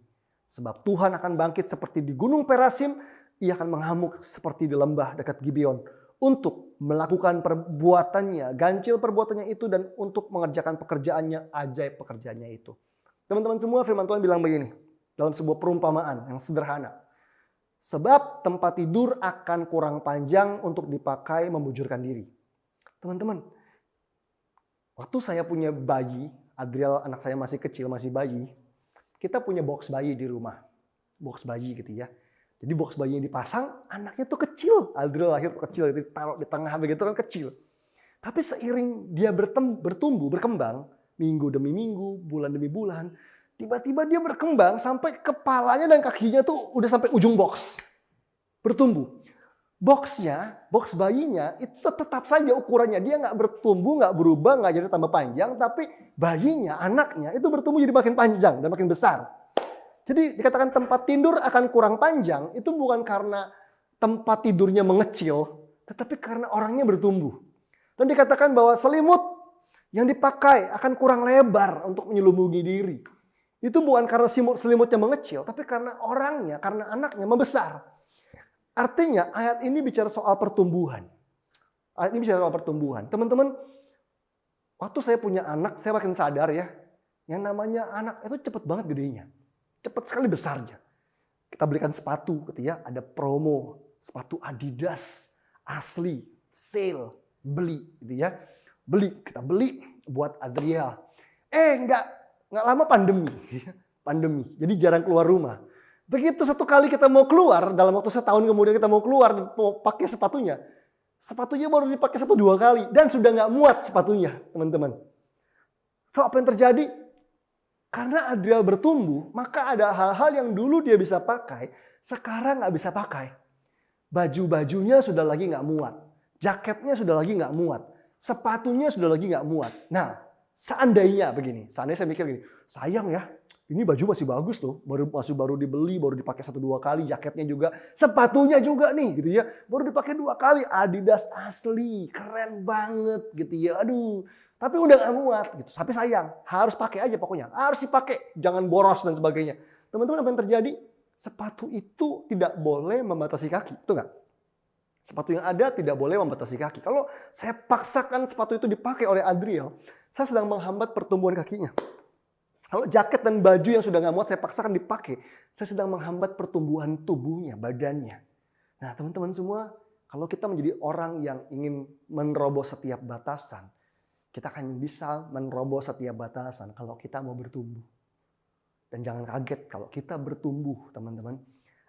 Sebab Tuhan akan bangkit seperti di gunung Perasim, ia akan mengamuk seperti di lembah dekat Gibeon, untuk melakukan perbuatannya, ganjil perbuatannya itu, dan untuk mengerjakan pekerjaannya, ajaib pekerjaannya itu. Teman-teman semua, firman Tuhan bilang begini, dalam sebuah perumpamaan yang sederhana. Sebab tempat tidur akan kurang panjang untuk dipakai membujurkan diri. Teman-teman, waktu saya punya bayi, Adriel anak saya masih kecil, masih bayi, kita punya box bayi di rumah. Box bayi gitu ya. Jadi box bayinya dipasang, anaknya tuh kecil. Adriel lahir kecil, ditaruh di tengah begitu kan kecil. Tapi seiring dia bertumbuh, berkembang, minggu demi minggu, bulan demi bulan, tiba-tiba dia berkembang sampai kepalanya dan kakinya tuh udah sampai ujung box. Bertumbuh. Box bayinya itu tetap saja ukurannya. Dia nggak bertumbuh, nggak berubah, nggak jadi tambah panjang. Tapi bayinya, anaknya itu bertumbuh jadi makin panjang dan makin besar. Jadi dikatakan tempat tidur akan kurang panjang, itu bukan karena tempat tidurnya mengecil, tetapi karena orangnya bertumbuh. Dan dikatakan bahwa selimut yang dipakai akan kurang lebar untuk menyelubungi diri. Itu bukan karena selimutnya mengecil, tapi karena orangnya, karena anaknya membesar. Artinya ayat ini bicara soal pertumbuhan. Ayat ini bicara soal pertumbuhan. Teman-teman, waktu saya punya anak, saya makin sadar ya, yang namanya anak itu cepat banget gedenya. Cepat sekali besarnya. Kita belikan sepatu gitu ya, ada promo, sepatu Adidas asli, sale, beli gitu ya. Kita beli buat Adriel. Nggak lama pandemi. Jadi jarang keluar rumah. Begitu satu kali kita mau keluar, dalam waktu setahun kemudian kita mau keluar, mau pakai sepatunya. Sepatunya baru dipakai 1-2 kali dan sudah nggak muat sepatunya, teman-teman. So apa yang terjadi? Karena Adriel bertumbuh, maka ada hal-hal yang dulu dia bisa pakai, sekarang nggak bisa pakai. Baju-bajunya sudah lagi nggak muat. Jaketnya sudah lagi nggak muat. Sepatunya sudah lagi nggak muat. Nah, seandainya saya mikir gini, sayang ya, ini baju masih bagus loh, baru dibeli, baru dipakai 1-2 kali, jaketnya juga, sepatunya juga nih gitu ya, baru dipakai 2 kali, Adidas asli, keren banget gitu ya, aduh. Tapi udah gak muat gitu. Tapi sayang, harus pakai aja pokoknya. Harus dipakai, jangan boros dan sebagainya. Teman-teman, apa yang terjadi? Sepatu itu tidak boleh membatasi kaki, betul nggak? Sepatu yang ada tidak boleh membatasi kaki. Kalau saya paksakan sepatu itu dipakai oleh Adriel, saya sedang menghambat pertumbuhan kakinya. Kalau jaket dan baju yang sudah nggak muat saya paksakan dipakai, saya sedang menghambat pertumbuhan tubuhnya, badannya. Nah, teman-teman semua, kalau kita menjadi orang yang ingin menerobos setiap batasan, kita akan bisa menerobos setiap batasan kalau kita mau bertumbuh. Dan jangan kaget kalau kita bertumbuh, teman-teman.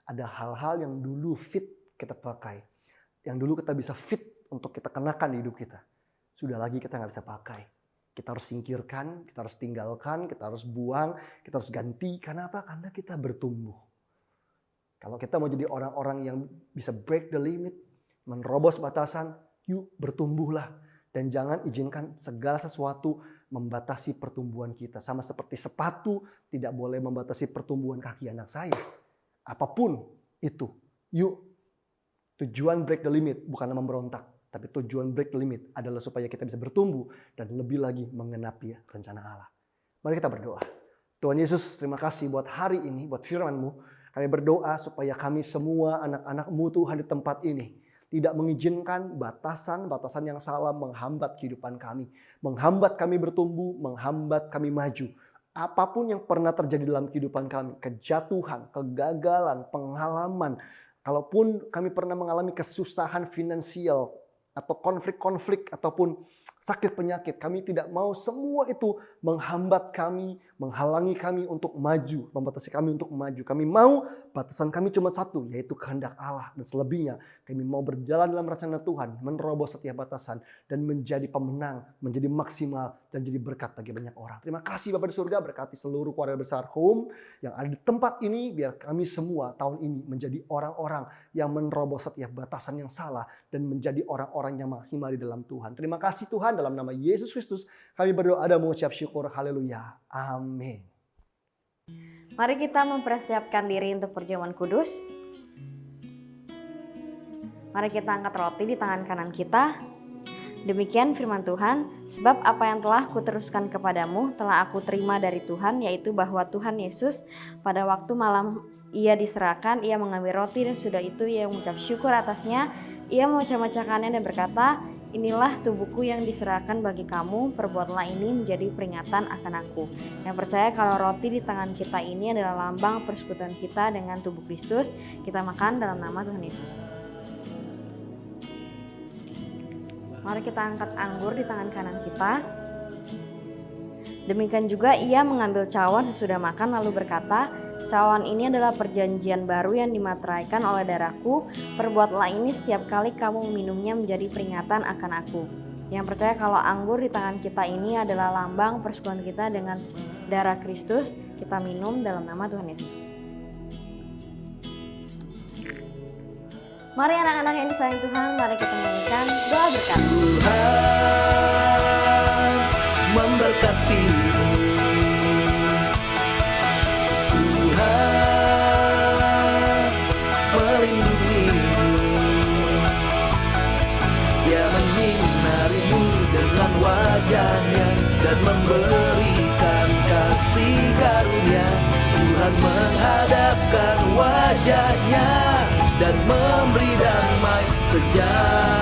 Ada hal-hal yang dulu fit kita pakai. Yang dulu kita bisa fit untuk kita kenakan di hidup kita. Sudah lagi kita nggak bisa pakai. Kita harus singkirkan, kita harus tinggalkan, kita harus buang, kita harus ganti. Karena apa? Karena kita bertumbuh. Kalau kita mau jadi orang-orang yang bisa break the limit, menerobos batasan, yuk bertumbuhlah. Dan jangan izinkan segala sesuatu membatasi pertumbuhan kita. Sama seperti sepatu tidak boleh membatasi pertumbuhan kaki anak saya. Apapun itu. Yuk, tujuan break the limit bukanlah memberontak. Tapi tujuan break the limit adalah supaya kita bisa bertumbuh dan lebih lagi mengenapi rencana Allah. Mari kita berdoa. Tuhan Yesus, terima kasih buat hari ini, buat firman-Mu. Kami berdoa supaya kami semua anak-anak-Mu Tuhan di tempat ini tidak mengizinkan batasan-batasan yang salah menghambat kehidupan kami. Menghambat kami bertumbuh, menghambat kami maju. Apapun yang pernah terjadi dalam kehidupan kami, kejatuhan, kegagalan, pengalaman, kalaupun kami pernah mengalami kesusahan finansial, atau konflik-konflik, ataupun sakit penyakit. Kami tidak mau semua itu menghambat kami, menghalangi kami untuk maju, membatasi kami untuk maju. Kami mau batasan kami cuma satu, yaitu kehendak Allah. Dan selebihnya kami mau berjalan dalam rencana Tuhan, menerobos setiap batasan dan menjadi pemenang, menjadi maksimal dan jadi berkat bagi banyak orang. Terima kasih Bapa di surga, berkati seluruh keluarga besar Home yang ada di tempat ini, biar kami semua tahun ini menjadi orang-orang yang menerobos setiap batasan yang salah dan menjadi orang-orang yang maksimal di dalam Tuhan. Terima kasih Tuhan, dalam nama Yesus Kristus kami berdoa dan mengucap syukur. Haleluya. Amin. Mari kita mempersiapkan diri untuk perjamuan kudus. Mari kita angkat roti di tangan kanan kita. Demikian firman Tuhan, sebab apa yang telah kuteruskan kepadamu telah aku terima dari Tuhan, yaitu bahwa Tuhan Yesus pada waktu malam ia diserahkan, ia mengambil roti dan sudah itu ia mengucap syukur atasnya, ia memecah-mecahkannya dan berkata, inilah tubuhku yang diserahkan bagi kamu, perbuatlah ini menjadi peringatan akan aku. Yang percaya kalau roti di tangan kita ini adalah lambang persekutuan kita dengan tubuh Kristus, kita makan dalam nama Tuhan Yesus. Mari kita angkat anggur di tangan kanan kita. Demikian juga ia mengambil cawan sesudah makan lalu berkata, cawan ini adalah perjanjian baru yang dimateraikan oleh darahku. Perbuatlah ini setiap kali kamu meminumnya menjadi peringatan akan aku. Yang percaya kalau anggur di tangan kita ini adalah lambang persekutuan kita dengan darah Kristus, kita minum dalam nama Tuhan Yesus. Mari anak-anak yang disayang Tuhan, mari kita nyanyikan doa berkat. Tuhan memberkatimu. Tuhan melindungimu. Dia menyinarimu dengan wajahnya dan memberikan kasih karunia. Tuhan menghadapkan wajahnya dan memberi damai sejahtera.